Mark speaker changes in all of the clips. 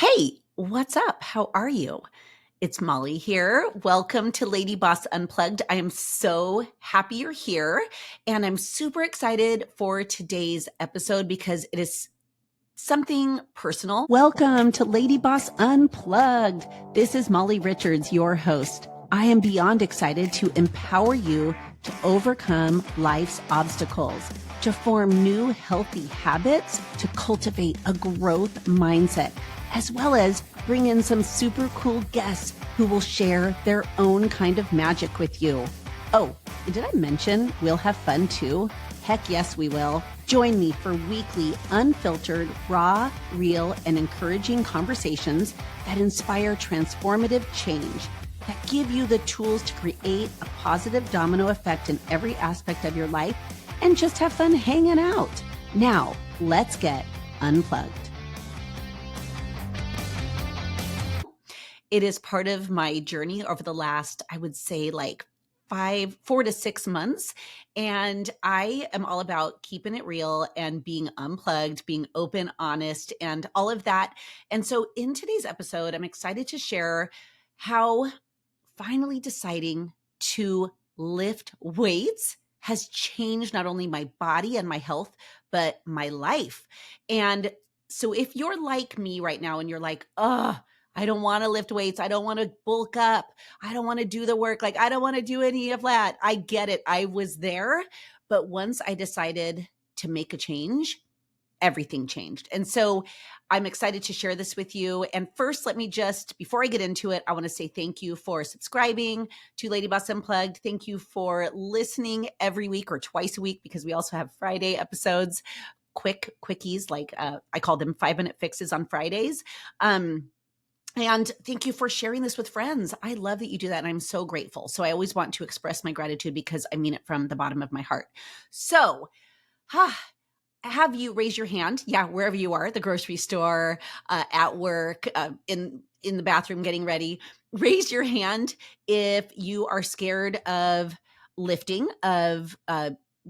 Speaker 1: Hey, what's up? How are you? It's Molly here. Welcome to Lady Boss Unplugged. I am so happy you're here, and I'm super excited for today's episode because it is something personal. Welcome to Lady Boss Unplugged. This is Molly Richards, your host. I am beyond excited to empower you to overcome life's obstacles, to form new healthy habits, to cultivate a growth mindset, as well as bring in some super cool guests who will share their own kind of magic with you. Oh, did I mention we'll have fun too? Heck yes, we will. Join me for weekly, unfiltered, raw, real, and encouraging conversations that inspire transformative change, that give you the tools to create a positive domino effect in every aspect of your life, and just have fun hanging out. Now, let's get unplugged. It is part of my journey over the last, I would say, like 4 to 6 months. And I am all about keeping it real and being unplugged, being open, honest, and all of that. And so in today's episode, I'm excited to share how finally deciding to lift weights has changed not only my body and my health, but my life. And so if you're like me right now and you're like, oh, I don't want to lift weights. I don't want to bulk up. I don't want to do the work. Like, I don't want to do any of that. I get it. I was there. But once I decided to make a change, everything changed. And so I'm excited to share this with you. And first, let me just, before I get into it, I want to say thank you for subscribing to Lady Boss Unplugged. Thank you for listening every week or twice a week, because we also have Friday episodes, quickies, like I call them 5-minute fixes on Fridays. And thank you for sharing this with friends. I love that you do that, and I'm so grateful. So I always want to express my gratitude because I mean it from the bottom of my heart. So, have you raise your hand? Yeah, wherever you are, the grocery store, at work, in the bathroom getting ready. Raise your hand if you are scared of lifting, of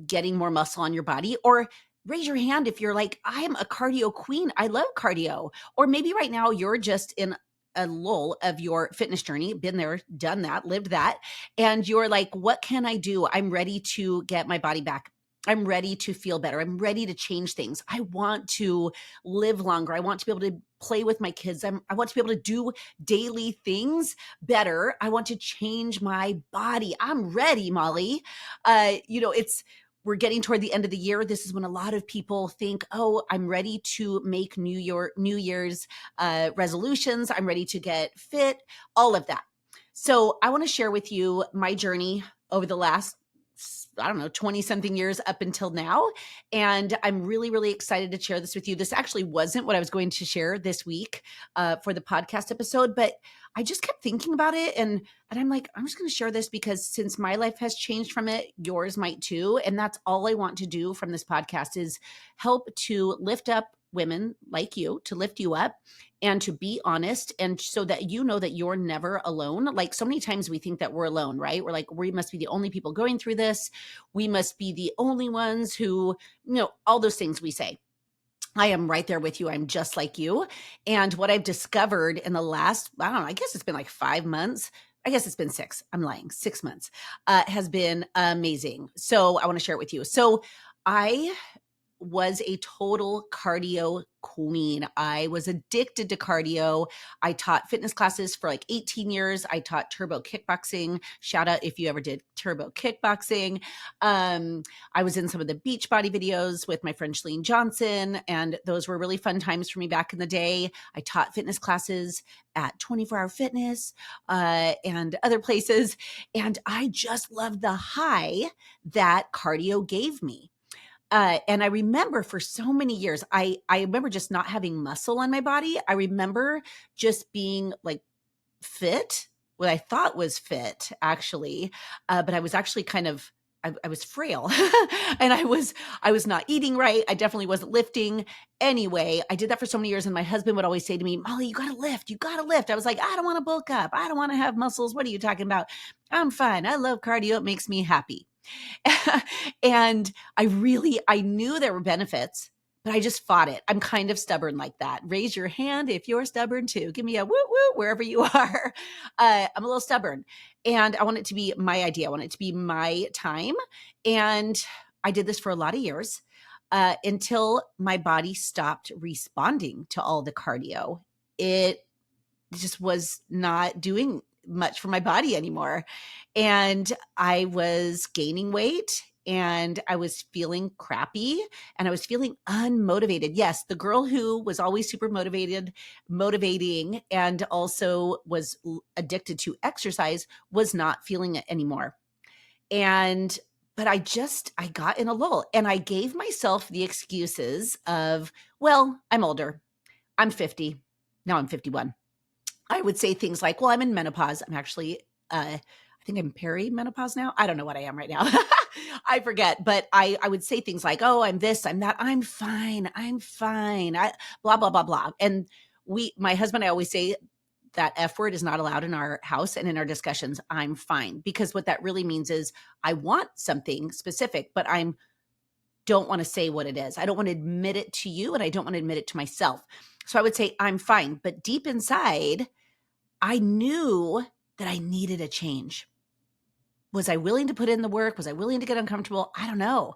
Speaker 1: getting more muscle on your body, or raise your hand if you're like, I'm a cardio queen. I love cardio. Or maybe right now you're just in a lull of your fitness journey, been there, done that, lived that. And you're like, what can I do? I'm ready to get my body back. I'm ready to feel better. I'm ready to change things. I want to live longer. I want to be able to play with my kids. I want to be able to do daily things better. I want to change my body. I'm ready, Molly. We're getting toward the end of the year. This is when a lot of people think, oh, I'm ready to make New Year's resolutions. I'm ready to get fit, all of that. So I want to share with you my journey over the last 20 something years up until now. And I'm really, really excited to share this with you. This actually wasn't what I was going to share this week for the podcast episode, but I just kept thinking about it. And I'm like, I'm just going to share this because since my life has changed from it, yours might too. And that's all I want to do from this podcast is help to lift up women like you, to lift you up and to be honest, and so that you know that you're never alone. Like so many times we think that we're alone, right? We're like, we must be the only people going through this. We must be the only ones who, all those things we say. I am right there with you. I'm just like you. And what I've discovered in the last, I guess it's been like 5 months. I guess it's been 6. I'm lying. 6 months has been amazing. So I want to share it with you. So I was a total cardio queen. I was addicted to cardio. I taught fitness classes for like 18 years. I taught turbo kickboxing. Shout out if you ever did turbo kickboxing. I was in some of the Beachbody videos with my friend Shalene Johnson, and those were really fun times for me back in the day. I taught fitness classes at 24 Hour Fitness and other places, and I just loved the high that cardio gave me. And I remember for so many years, I remember just not having muscle on my body. I remember just being like fit, what I thought was fit actually, but I was actually I was frail and I was not eating right. I definitely wasn't lifting. Anyway, I did that for so many years. And my husband would always say to me, Molly, you got to lift. You got to lift. I was like, I don't want to bulk up. I don't want to have muscles. What are you talking about? I'm fine. I love cardio. It makes me happy. And I knew there were benefits, but I just fought it. I'm kind of stubborn like that. Raise your hand if you're stubborn too. Give me a woo woo wherever you are. I'm a little stubborn, and I want it to be my idea. I want it to be my time. And I did this for a lot of years until my body stopped responding to all the cardio. It just was not doing much for my body anymore. And I was gaining weight and I was feeling crappy and I was feeling unmotivated. Yes, the girl who was always super motivated, motivating, and also was addicted to exercise was not feeling it anymore. And but I got in a lull and I gave myself the excuses of, well, I'm older. I'm 50. Now I'm 51. I would say things like, well, I'm in menopause. I'm actually, I think I'm perimenopause now. I don't know what I am right now. I forget, but I would say things like, oh, I'm this, I'm that. I'm fine. I'm fine. Blah, blah, blah, blah. And my husband, I always say that F word is not allowed in our house and in our discussions. I'm fine. Because what that really means is I want something specific, but don't want to say what it is. I don't want to admit it to you and I don't want to admit it to myself. So I would say I'm fine. But deep inside, I knew that I needed a change. Was I willing to put in the work? Was I willing to get uncomfortable? I don't know.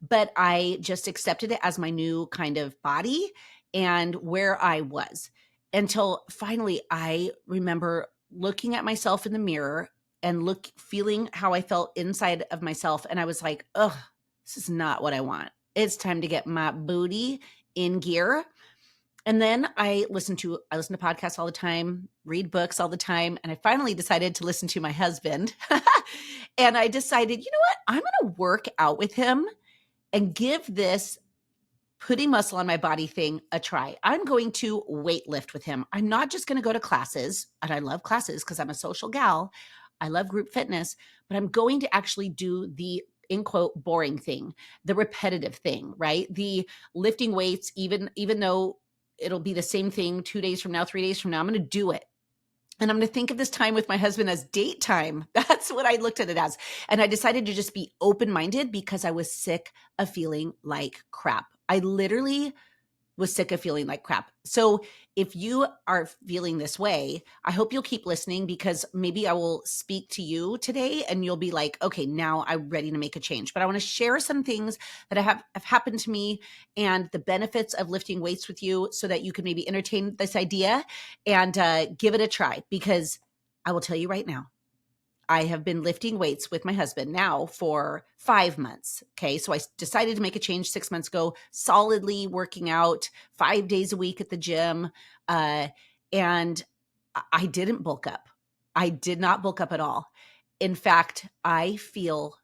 Speaker 1: But I just accepted it as my new kind of body and where I was until finally I remember looking at myself in the mirror and feeling how I felt inside of myself. And I was like, ugh, this is not what I want. It's time to get my booty in gear. And then I listen to podcasts all the time, read books all the time, and I finally decided to listen to my husband. And I decided, you know what? I'm going to work out with him and give this putting muscle on my body thing a try. I'm going to weightlift with him. I'm not just going to go to classes, and I love classes because I'm a social gal. I love group fitness, but I'm going to actually do the in quote boring thing, the repetitive thing, right? The lifting weights, even though it'll be the same thing 2 days from now, 3 days from now, I'm going to do it. And I'm going to think of this time with my husband as date time. That's what I looked at it as. And I decided to just be open-minded because I was sick of feeling like crap. I literally was sick of feeling like crap. So if you are feeling this way, I hope you'll keep listening because maybe I will speak to you today and you'll be like, okay, now I'm ready to make a change. But I want to share some things that have happened to me and the benefits of lifting weights with you so that you can maybe entertain this idea and give it a try because I will tell you right now, I have been lifting weights with my husband now for 5 months. Okay. So I decided to make a change 6 months ago, solidly working out 5 days a week at the gym. And I didn't bulk up. I did not bulk up at all. In fact, I feel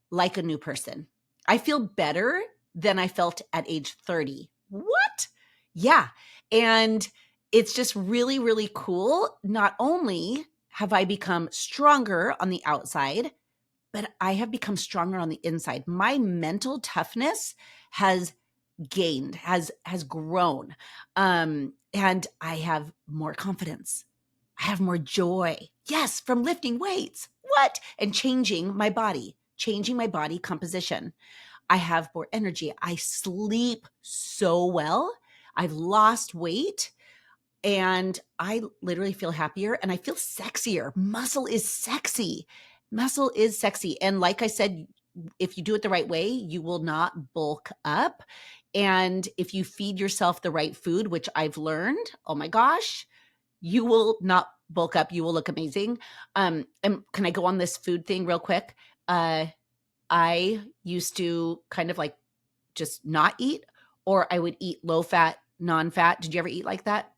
Speaker 1: like a new person. I feel better than I felt at age 30. What? Yeah. And it's just really, really cool. Not only have I become stronger on the outside, but I have become stronger on the inside. My mental toughness has gained, has grown. And I have more confidence. I have more joy. Yes, from lifting weights. What? And changing my body composition. I have more energy. I sleep so well. I've lost weight. And I literally feel happier and I feel sexier. Muscle is sexy. Muscle is sexy. And like I said, if you do it the right way, you will not bulk up. And if you feed yourself the right food, which I've learned, oh my gosh, you will not bulk up. You will look amazing. And can I go on this food thing real quick? I used to kind of like just not eat, or I would eat low fat, non-fat. Did you ever eat like that?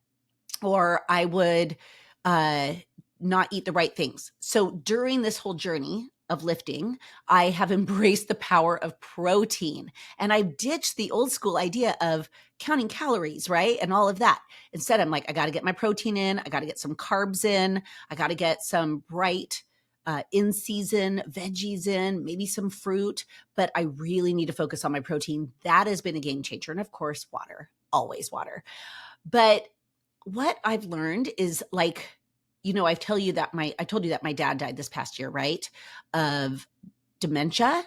Speaker 1: Or I would not eat the right things. So during this whole journey of lifting, I have embraced the power of protein and I've ditched the old school idea of counting calories, right? And all of that. Instead, I'm like, I got to get my protein in. I got to get some carbs in. I got to get some bright in season veggies in, maybe some fruit, but I really need to focus on my protein. That has been a game changer. And of course, water, always water. But what I've learned is like, I told you that my dad died this past year, right? Of dementia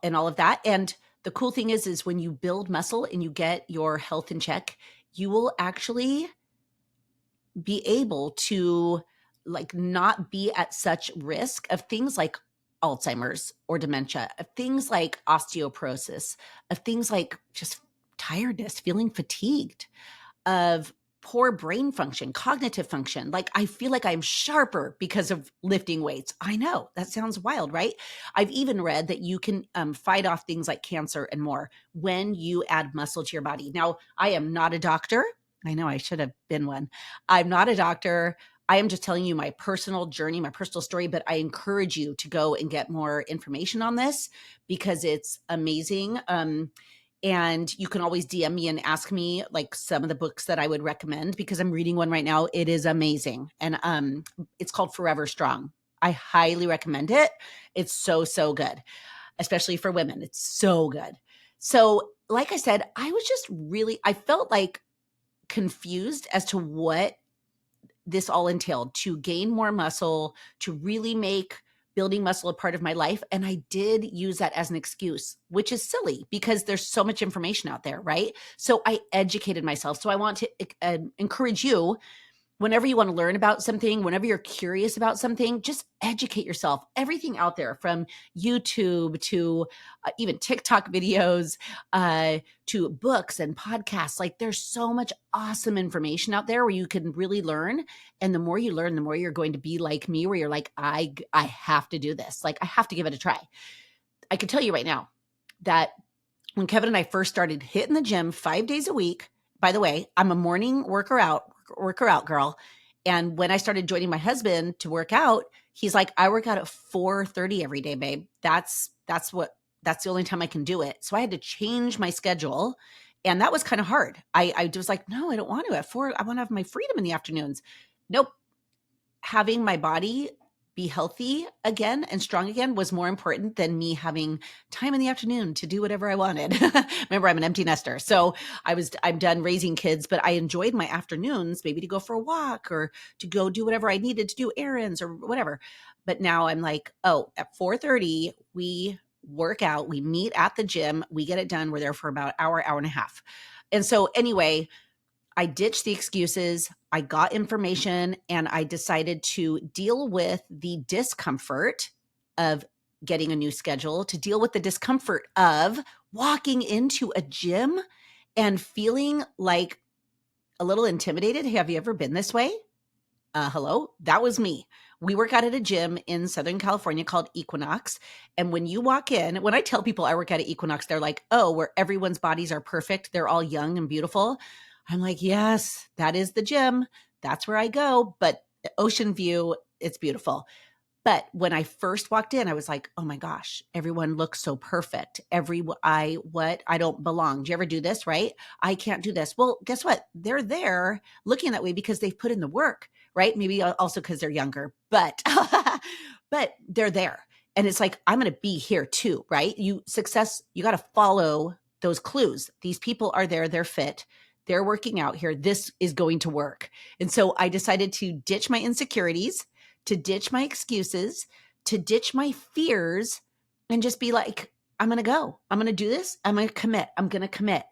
Speaker 1: and all of that. And the cool thing is when you build muscle and you get your health in check, you will actually be able to like not be at such risk of things like Alzheimer's or dementia, of things like osteoporosis, of things like just tiredness, feeling fatigued, of poor brain function, cognitive function. Like I feel like I'm sharper because of lifting weights. I know that sounds wild, right? I've even read that you can fight off things like cancer and more when you add muscle to your body. Now, I am not a doctor. I know I should have been one. I'm not a doctor. I am just telling you my personal journey, my personal story, but I encourage you to go and get more information on this because it's amazing. And you can always DM me and ask me like some of the books that I would recommend because I'm reading one right now. It is amazing. And it's called Forever Strong. I highly recommend it. It's so, so good, especially for women. It's so good. So, like I said, I felt like confused as to what this all entailed to gain more muscle, to really make building muscle a part of my life. And I did use that as an excuse, which is silly because there's so much information out there, right? So I educated myself. So I want to encourage you whenever you want to learn about something, whenever you're curious about something, just educate yourself. Everything out there from YouTube to even TikTok videos to books and podcasts. Like there's so much awesome information out there where you can really learn. And the more you learn, the more you're going to be like me, where you're like, I have to do this. Like I have to give it a try. I can tell you right now that when Kevin and I first started hitting the gym 5 days a week, by the way, I'm a morning worker out girl. And when I started joining my husband to work out, he's like, I work out at 4:30 every day, babe. That's the only time I can do it. So I had to change my schedule. And that was kind of hard. I was like, no, I don't want to. At 4, I want to have my freedom in the afternoons. Nope. Having my body be healthy again and strong again was more important than me having time in the afternoon to do whatever I wanted. Remember, I'm an empty nester. So I'm done raising kids, but I enjoyed my afternoons, maybe to go for a walk or to go do whatever I needed to do, errands or whatever. But now I'm like, oh, at 4:30, we work out, we meet at the gym, we get it done. We're there for about hour and a half. And so anyway, I ditched the excuses. I got information and I decided to deal with the discomfort of getting a new schedule, to deal with the discomfort of walking into a gym and feeling like a little intimidated. Have you ever been this way? Hello, that was me. We work out at a gym in Southern California called Equinox. And when you walk in, when I tell people I work out at Equinox, they're like, oh, where everyone's bodies are perfect. They're all young and beautiful. I'm like, yes, that is the gym. That's where I go. But ocean view, it's beautiful. But when I first walked in, I was like, oh my gosh, everyone looks so perfect. I don't belong. Do you ever do this, right? I can't do this. Well, guess what? They're there looking that way because they've put in the work, right? Maybe also because they're younger, but, but they're there. And it's like, I'm going to be here too, right? You got to follow those clues. These people are there. They're fit. They're working out here. This is going to work. And so I decided to ditch my insecurities, to ditch my excuses, to ditch my fears, and just be like, I'm going to go. I'm going to do this. I'm going to commit. I'm going to commit.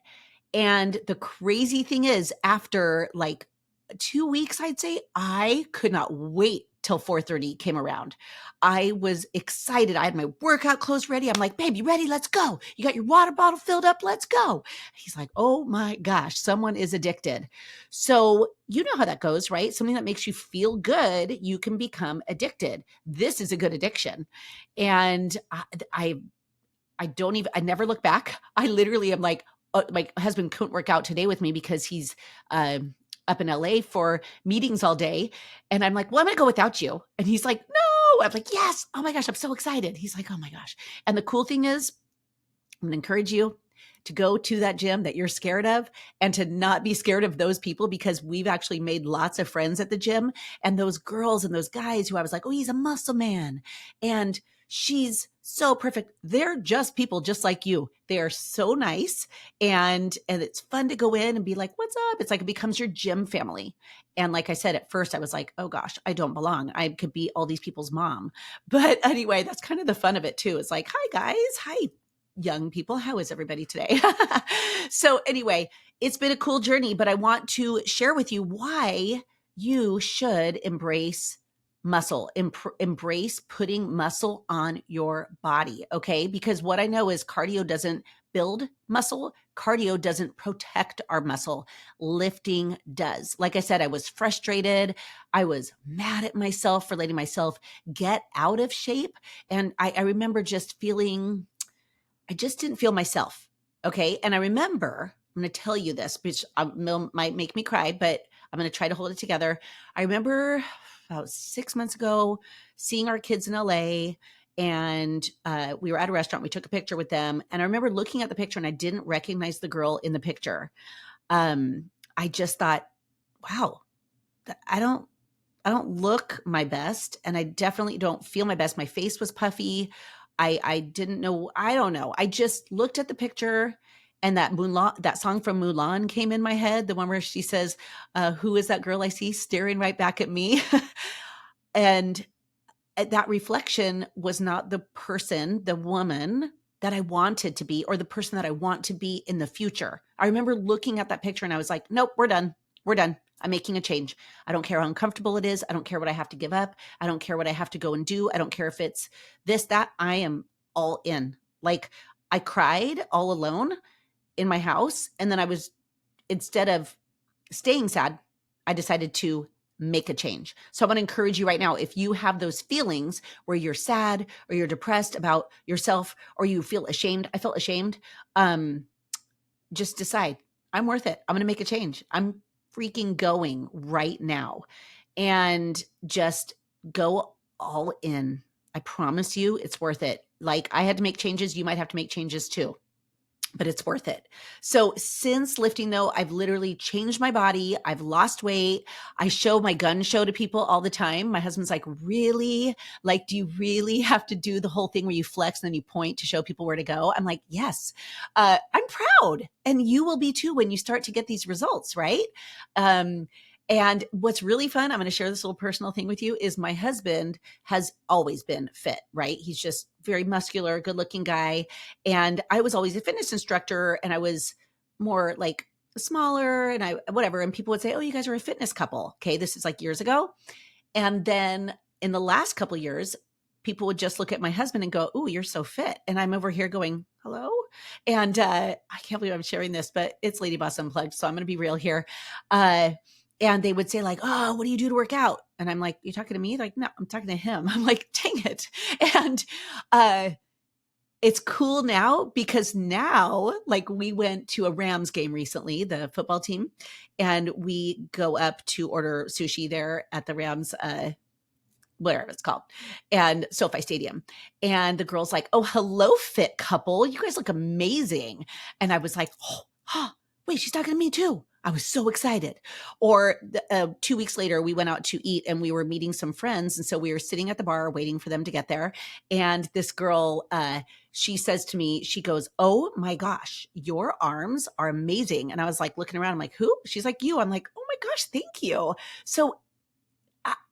Speaker 1: And the crazy thing is, after like 2 weeks, I'd say, I could not wait till 4:30 came around. I was excited. I had my workout clothes ready. I'm like, babe, you ready? Let's go. You got your water bottle filled up? Let's go. He's like, oh my gosh, someone is addicted. So you know how that goes, right? Something that makes you feel good, you can become addicted. This is a good addiction. And I never look back. I literally am like, my husband couldn't work out today with me because he's up in LA for meetings all day. And I'm like, well, I'm going to go without you. And he's like, no. I'm like, yes. Oh my gosh, I'm so excited. He's like, oh my gosh. And the cool thing is, I'm going to encourage you to go to that gym that you're scared of and to not be scared of those people, because we've actually made lots of friends at the gym. And those girls and those guys who I was like, oh, he's a muscle man and she's so perfect. They're just people just like you. They are so nice. And it's fun to go in and be like, what's up? It's like it becomes your gym family. And like I said, at first I was like, oh gosh, I don't belong. I could be all these people's mom. But anyway, that's kind of the fun of it too. It's like, hi guys. Hi. young people. How is everybody today? So anyway, it's been a cool journey, but I want to share with you why you should embrace muscle, embrace putting muscle on your body. Okay. Because what I know is cardio doesn't build muscle. Cardio doesn't protect our muscle. Lifting does. Like I said, I was frustrated. I was mad at myself for letting myself get out of shape. And I remember just feeling, I just didn't feel myself. Okay. And I remember, I'm going to tell you this, which might make me cry, but I'm going to try to hold it together. I remember about 6 months ago seeing our kids in LA, and we were at a restaurant. We took a picture with them. And I remember looking at the picture and I didn't recognize the girl in the picture. I just thought, wow, I don't look my best, and I definitely don't feel my best. My face was puffy. I didn't know. I don't know. I just looked at the picture, and that song from Mulan came in my head. The one where she says, "Who is that girl I see staring right back at me?" And that reflection was not the person, the woman that I wanted to be, or the person that I want to be in the future. I remember looking at that picture and I was like, nope, we're done. We're done. I'm making a change. I don't care how uncomfortable it is. I don't care what I have to give up. I don't care what I have to go and do. I don't care if it's this, that. I am all in. Like, I cried all alone in my house. And then instead of staying sad, I decided to make a change. So I want to encourage you right now, if you have those feelings where you're sad or you're depressed about yourself or you feel ashamed, I felt ashamed, just decide, I'm worth it. I'm going to make a change. I'm freaking going right now, and just go all in. I promise you it's worth it. Like, I had to make changes. You might have to make changes too, but it's worth it. So since lifting though, I've literally changed my body. I've lost weight. I show my gun show to people all the time. My husband's like, really? Like, do you really have to do the whole thing where you flex and then you point to show people where to go? I'm like, yes, I'm proud. And you will be too when you start to get these results, right? And what's really fun, I'm going to share this little personal thing with you, is my husband has always been fit, right? He's just very muscular, good looking guy. And I was always a fitness instructor, and I was more like smaller and whatever. And people would say, oh, you guys are a fitness couple. Okay. This is like years ago. And then in the last couple of years, people would just look at my husband and go, oh, you're so fit. And I'm over here going, hello. And I can't believe I'm sharing this, but it's Lady Boss Unplugged. So I'm going to be real here. And they would say like, oh, what do you do to work out? And I'm like, you talking to me? Like, no, I'm talking to him. I'm like, dang it. And it's cool now because now, like, we went to a Rams game recently, the football team, and we go up to order sushi there at the Rams, whatever it's called, and SoFi Stadium. And the girl's like, oh, hello, fit couple. You guys look amazing. And I was like, oh, wait, she's talking to me too. I was so excited. Or 2 weeks later, we went out to eat and we were meeting some friends. And so we were sitting at the bar waiting for them to get there. And this girl, she says to me, she goes, oh my gosh, your arms are amazing. And I was like looking around, I'm like, who? She's like, you. I'm like, oh my gosh, thank you. So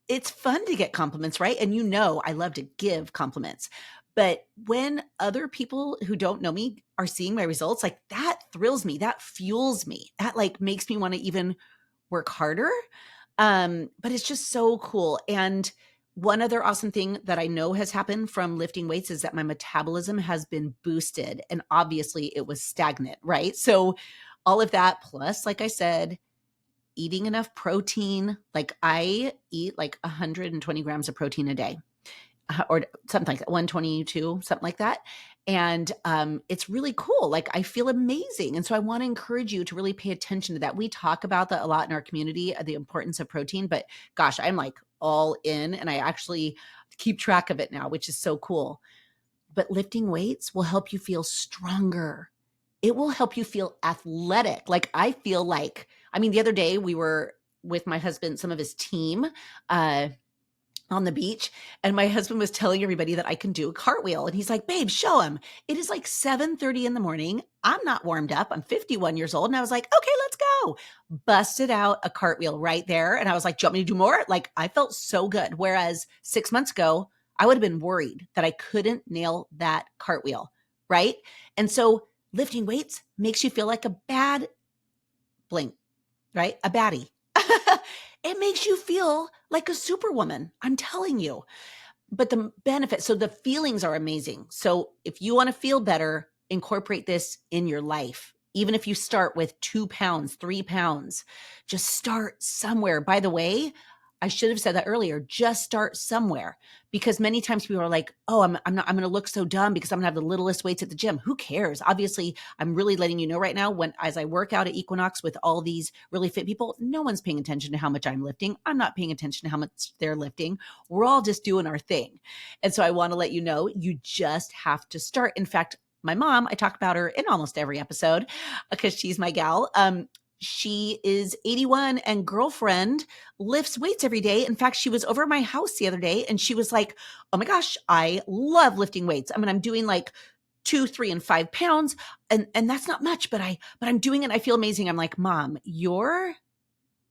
Speaker 1: it's fun to get compliments, right? And I love to give compliments. But when other people who don't know me are seeing my results, like, that thrills me, that fuels me, that like makes me want to even work harder. But it's just so cool. And one other awesome thing that I know has happened from lifting weights is that my metabolism has been boosted. And obviously it was stagnant, right? So all of that, plus, like I said, eating enough protein. Like, I eat like 120 grams of protein a day, or something like that, 122, something like that. And it's really cool. Like, I feel amazing. And so I want to encourage you to really pay attention to that. We talk about that a lot in our community, the importance of protein, but gosh, I'm like all in, and I actually keep track of it now, which is so cool. But lifting weights will help you feel stronger. It will help you feel athletic. Like, I feel like, I mean, the other day we were with my husband, some of his team, on the beach, and my husband was telling everybody that I can do a cartwheel. And he's like, babe, show him. It is like 7:30 in the morning. I'm not warmed up. I'm 51 years old. And I was like, okay, let's go. Busted out a cartwheel right there. And I was like, do you want me to do more? Like, I felt so good. Whereas 6 months ago, I would have been worried that I couldn't nail that cartwheel. right? And so lifting weights makes you feel like a bad blink, right? A baddie. It makes you feel like a superwoman. I'm telling you. But the benefit, so the feelings are amazing. So if you want to feel better, incorporate this in your life. Even if you start with 2 pounds, 3 pounds, just start somewhere. By the way, I should have said that earlier. Just start somewhere, because many times people are like, "Oh, I'm going to look so dumb because I'm going to have the littlest weights at the gym." Who cares? Obviously, I'm really letting you know right now, when as I work out at Equinox with all these really fit people, no one's paying attention to how much I'm lifting. I'm not paying attention to how much they're lifting. We're all just doing our thing. And so I want to let you know, you just have to start. In fact, my mom, I talk about her in almost every episode because she's my gal. She is 81 and girlfriend lifts weights every day. In fact, she was over at my house the other day and she was like, "Oh my gosh, I love lifting weights. I mean, I'm doing like 2, 3, and 5 pounds. And that's not much, but I'm doing it. I feel amazing." I'm like, "Mom, you're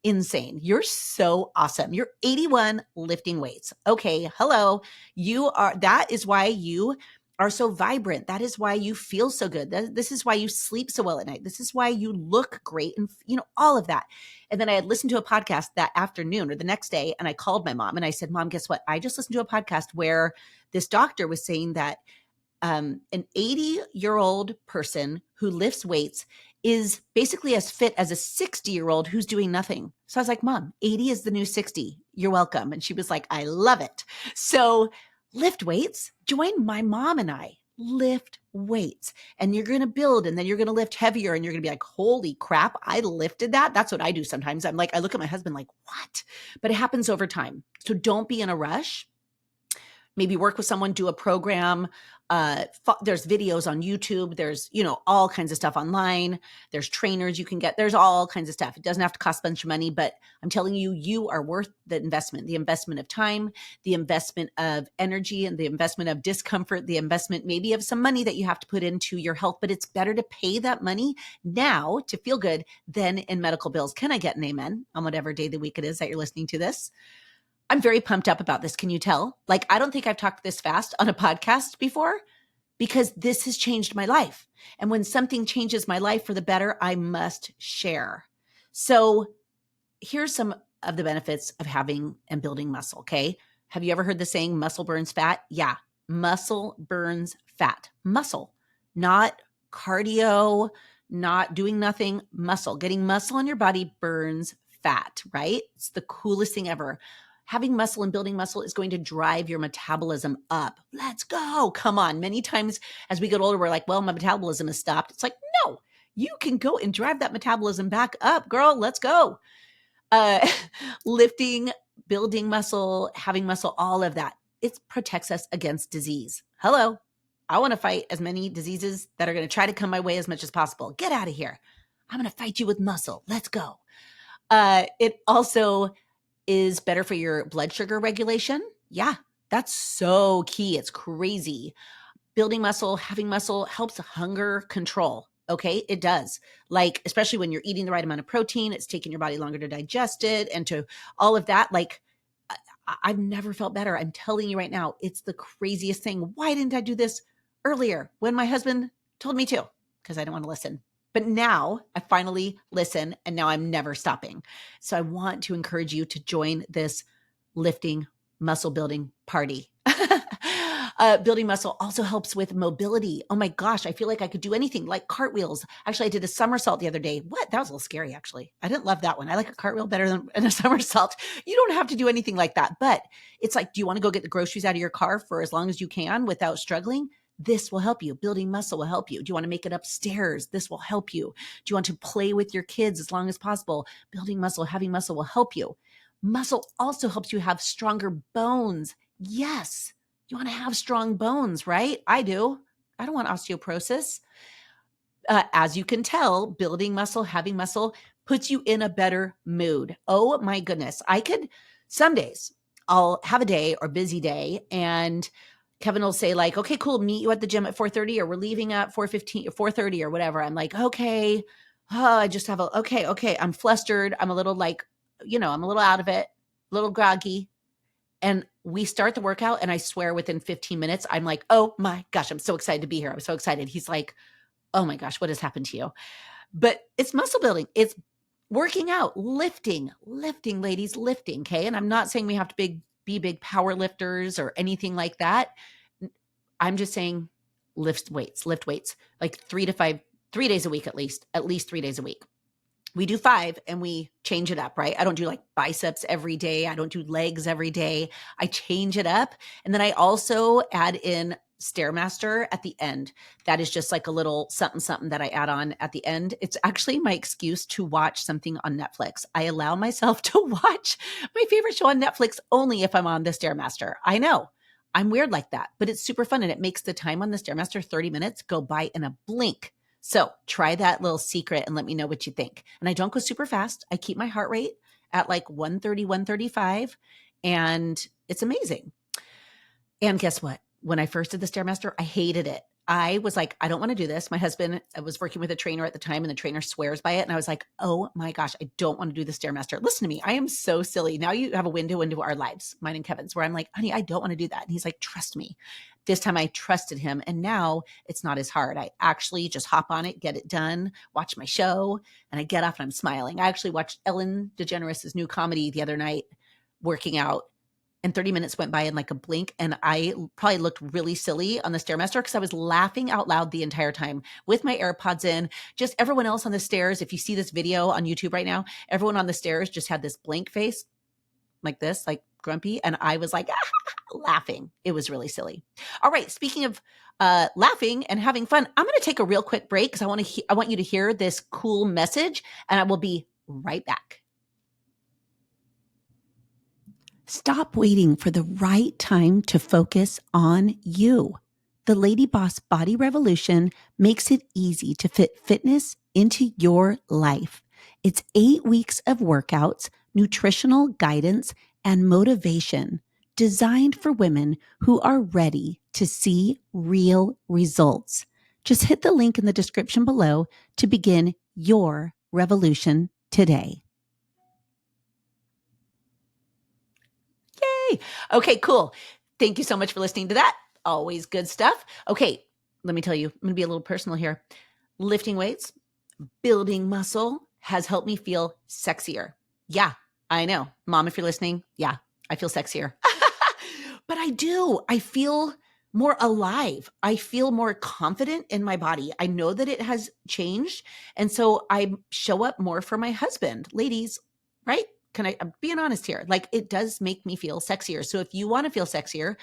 Speaker 1: insane. You're so awesome. You're 81 lifting weights. Okay, hello. That is why you are so vibrant. That is why you feel so good. This is why you sleep so well at night. This is why you look great, and all of that." And then I had listened to a podcast that afternoon or the next day, and I called my mom and I said, "Mom, guess what? I just listened to a podcast where this doctor was saying that an 80-year-old person who lifts weights is basically as fit as a 60-year-old who's doing nothing." So I was like, "Mom, 80 is the new 60. You're welcome." And she was like, "I love it." So lift weights. Join my mom and I. Lift weights. And you're going to build, and then you're going to lift heavier, and you're going to be like, "Holy crap, I lifted that." That's what I do sometimes. I'm like, I look at my husband like, "What?" But it happens over time. So don't be in a rush. Maybe work with someone, do a program. There's videos on YouTube. There's, all kinds of stuff online. There's trainers you can get. There's all kinds of stuff. It doesn't have to cost a bunch of money, but I'm telling you, you are worth the investment of time, the investment of energy, and the investment of discomfort, the investment maybe of some money that you have to put into your health. But it's better to pay that money now to feel good than in medical bills. Can I get an amen on whatever day of the week it is that you're listening to this? I'm very pumped up about this. Can you tell? Like, I don't think I've talked this fast on a podcast before, because this has changed my life. And when something changes my life for the better, I must share. So here's some of the benefits of having and building muscle. Okay. Have you ever heard the saying muscle burns fat? Yeah. Muscle burns fat. Muscle, not cardio, not doing nothing. Muscle, getting muscle in your body burns fat, right? It's the coolest thing ever. Having muscle and building muscle is going to drive your metabolism up. Let's go. Come on. Many times as we get older, we're like, "Well, my metabolism has stopped." It's like, no, you can go and drive that metabolism back up, girl. Let's go. Uh, Lifting, building muscle, having muscle, all of that. It protects us against disease. Hello. I want to fight as many diseases that are going to try to come my way as much as possible. Get out of here. I'm going to fight you with muscle. Let's go. It also is better for your blood sugar regulation. Yeah, that's so key. It's crazy. Building muscle, having muscle helps hunger control. Okay, it does. Like, especially when you're eating the right amount of protein, it's taking your body longer to digest it and to all of that. Like, I've never felt better. I'm telling you right now, it's the craziest thing. Why didn't I do this earlier when my husband told me to? Because I didn't want to listen. But now I finally listen, and now I'm never stopping. So I want to encourage you to join this lifting muscle building party. Building muscle also helps with mobility. Oh my gosh, I feel like I could do anything, like cartwheels. Actually, I did a somersault the other day. What? That was a little scary, actually. I didn't love that one. I like a cartwheel better than a somersault. You don't have to do anything like that. But it's like, do you want to go get the groceries out of your car for as long as you can without struggling? This will help you. Building muscle will help you. Do you want to make it upstairs? This will help you. Do you want to play with your kids as long as possible? Building muscle, having muscle will help you. Muscle also helps you have stronger bones. Yes. You want to have strong bones, right? I do. I don't want osteoporosis. As you can tell, building muscle, having muscle puts you in a better mood. Oh my goodness. Some days I'll have a day or busy day, and Kevin will say like, "Okay, cool. Meet you at the gym at 4:30, or we're leaving at 4:15 or 4:30 or whatever." I'm like, "Okay." I just have okay. I'm flustered. I'm a little like, I'm a little out of it, a little groggy. And we start the workout and I swear within 15 minutes, I'm like, oh my gosh, I'm so excited to be here. I'm so excited. He's like, oh my gosh, what has happened to you? But it's muscle building. It's working out, lifting, ladies, lifting. Okay. And I'm not saying we have to be big power lifters or anything like that. I'm just saying lift weights, like 3 days a week, at least 3 days a week. We do 5 and we change it up, right? I don't do like biceps every day. I don't do legs every day. I change it up. And then I also add in Stairmaster at the end. That is just like a little something that I add on at the end. It's actually my excuse to watch something on Netflix. I allow myself to watch my favorite show on Netflix only if I'm on the Stairmaster. I know I'm weird like that, but it's super fun and it makes the time on the Stairmaster 30 minutes go by in a blink. So try that little secret and let me know what you think. And I don't go super fast. I keep my heart rate at like 130, 135, and it's amazing. And guess what? When I first did the Stairmaster, I hated it. I was like, I don't want to do this. My husband was working with a trainer at the time and the trainer swears by it. And I was like, oh my gosh, I don't want to do the Stairmaster. Listen to me. I am so silly. Now you have a window into our lives, mine and Kevin's, where I'm like, honey, I don't want to do that. And he's like, trust me. This time I trusted him. And now it's not as hard. I actually just hop on it, get it done, watch my show, and I get off and I'm smiling. I actually watched Ellen DeGeneres' new comedy the other night, working out. And 30 minutes went by in like a blink. And I probably looked really silly on the Stairmaster because I was laughing out loud the entire time with my AirPods in. Just everyone else on the stairs. If you see this video on YouTube right now, everyone on the stairs just had this blank face like this, like grumpy. And I was like, laughing. It was really silly. All right. Speaking of laughing and having fun, I'm going to take a real quick break because I want you to hear this cool message and I will be right back. Stop waiting for the right time to focus on you. The Lady Boss Body Revolution makes it easy to fit fitness into your life. It's 8 weeks of workouts, nutritional guidance, and motivation designed for women who are ready to see real results. Just hit the link in the description below to begin your revolution today. Yay. Okay, cool. Thank you so much for listening to that. Always good stuff. Okay, let me tell you, I'm going to be a little personal here. Lifting weights, building muscle has helped me feel sexier. Yeah, I know. Mom, if you're listening, yeah, I feel sexier. But I do. I feel more alive. I feel more confident in my body. I know that it has changed. And so I show up more for my husband. Ladies, right? I'm being honest here. Like it does make me feel sexier. So if you want to feel sexier,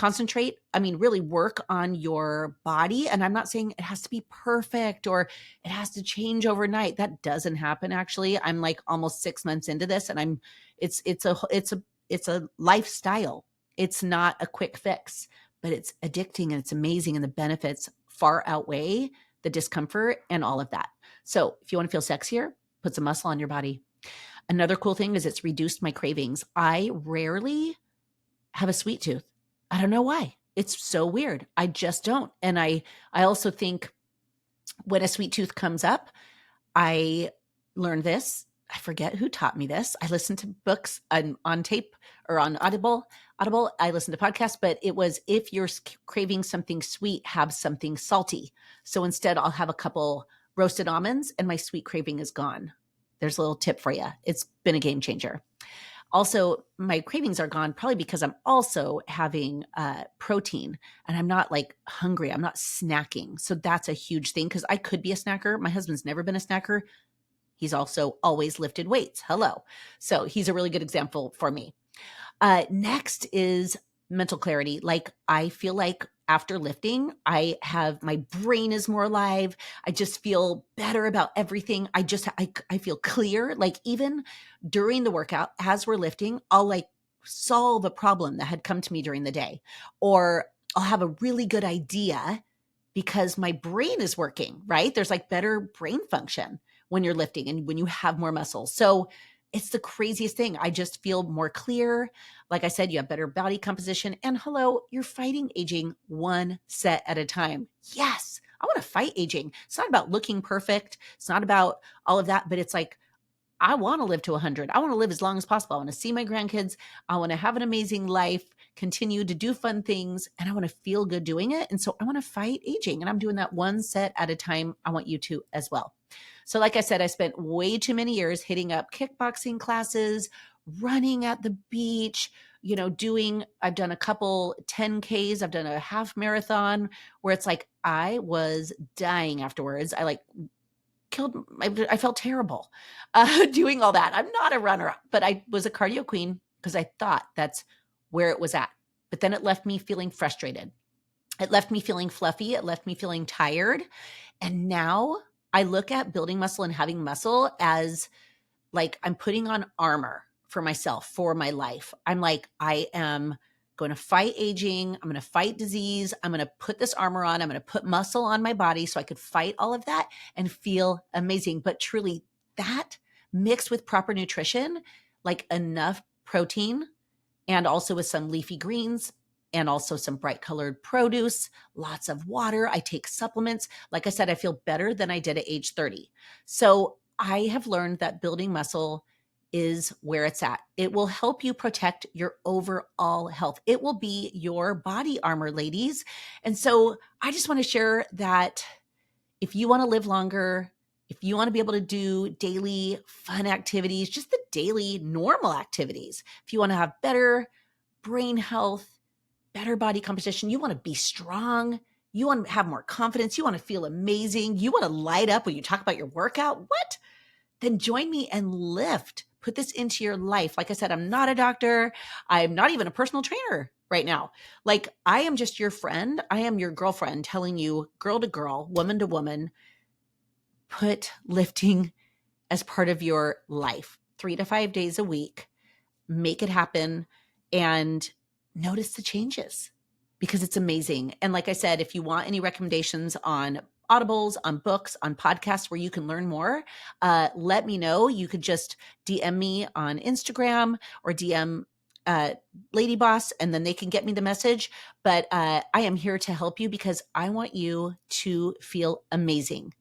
Speaker 1: really work on your body. And I'm not saying it has to be perfect or it has to change overnight. That doesn't happen. Actually, I'm like almost 6 months into this and it's a lifestyle. It's not a quick fix, but it's addicting and it's amazing. And the benefits far outweigh the discomfort and all of that. So if you want to feel sexier, put some muscle on your body. Another cool thing is it's reduced my cravings. I rarely have a sweet tooth. I don't know why. It's so weird. I just don't. And I also think when a sweet tooth comes up, I learned this. I forget who taught me this. I listened to books on tape or on Audible. I listened to podcasts, but it was if you're craving something sweet, have something salty. So instead I'll have a couple roasted almonds and my sweet craving is gone. There's a little tip for you. It's been a game changer. Also, my cravings are gone probably because I'm also having protein and I'm not like hungry. I'm not snacking. So that's a huge thing because I could be a snacker. My husband's never been a snacker. He's also always lifted weights. Hello. So he's a really good example for me. Next is mental clarity. Like I feel like after lifting, my brain is more alive. I just feel better about everything. I feel clear. Like even during the workout, as we're lifting, I'll like solve a problem that had come to me during the day, or I'll have a really good idea because my brain is working, right? There's like better brain function when you're lifting and when you have more muscle. So it's the craziest thing. I just feel more clear. Like I said, you have better body composition. And hello, you're fighting aging one set at a time. Yes, I want to fight aging. It's not about looking perfect. It's not about all of that, but it's like I want to live to 100. I want to live as long as possible. I want to see my grandkids. I want to have an amazing life, continue to do fun things, and I want to feel good doing it. And so I want to fight aging. And I'm doing that one set at a time. I want you to as well. So, like I said, I spent way too many years hitting up kickboxing classes, running at the beach, I've done a couple 10Ks, I've done a half marathon where it's like I was dying afterwards. I felt terrible doing all that. I'm not a runner, but I was a cardio queen because I thought that's where it was at. But then it left me feeling frustrated. It left me feeling fluffy. It left me feeling tired. And now I look at building muscle and having muscle as like I'm putting on armor for myself, for my life. I'm like, I am going to fight aging. I'm going to fight disease. I'm going to put this armor on. I'm going to put muscle on my body so I could fight all of that and feel amazing. But truly, that mixed with proper nutrition, like enough protein, and also with some leafy greens and also some bright colored produce, lots of water. I take supplements. Like I said, I feel better than I did at age 30. So I have learned that building muscle is where it's at. It will help you protect your overall health. It will be your body armor, ladies. And so I just want to share that if you want to live longer, if you want to be able to do daily fun activities, just the daily normal activities, if you want to have better brain health, better body composition, you want to be strong, you want to have more confidence, you want to feel amazing, you want to light up when you talk about your workout, what? Then join me and lift. Put this into your life. Like I said, I'm not a doctor. I'm not even a personal trainer right now. Like I am just your friend. I am your girlfriend telling you, girl to girl, woman to woman, put lifting as part of your life 3 to 5 days a week. Make it happen and notice the changes because it's amazing. And like I said, if you want any recommendations on audibles, on books, on podcasts where you can learn more, let me know. You could just DM me on Instagram or DM Lady Boss, and then they can get me the message. But I am here to help you because I want you to feel amazing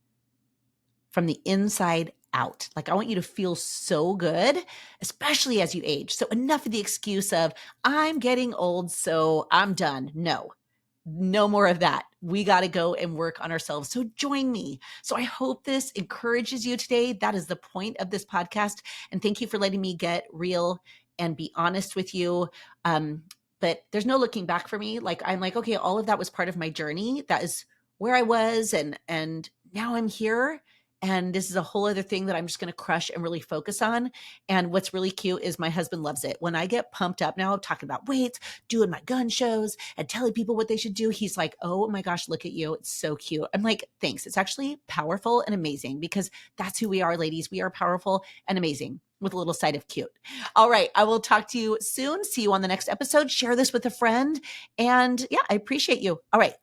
Speaker 1: from the inside out. Like I want you to feel so good, especially as you age. So enough of the excuse of I'm getting old, so I'm done. No more of that. We got to go and work on ourselves. So join me. So I hope this encourages you today. That is the point of this podcast. And thank you for letting me get real and be honest with you. But there's no looking back for me. Like I'm like, okay, all of that was part of my journey. That is where I was. And now I'm here. And this is a whole other thing that I'm just going to crush and really focus on. And what's really cute is my husband loves it. When I get pumped up now, talking about weights, doing my gun shows and telling people what they should do, he's like, oh my gosh, look at you. It's so cute. I'm like, thanks. It's actually powerful and amazing because that's who we are, ladies. We are powerful and amazing with a little side of cute. All right. I will talk to you soon. See you on the next episode. Share this with a friend. And yeah, I appreciate you. All right.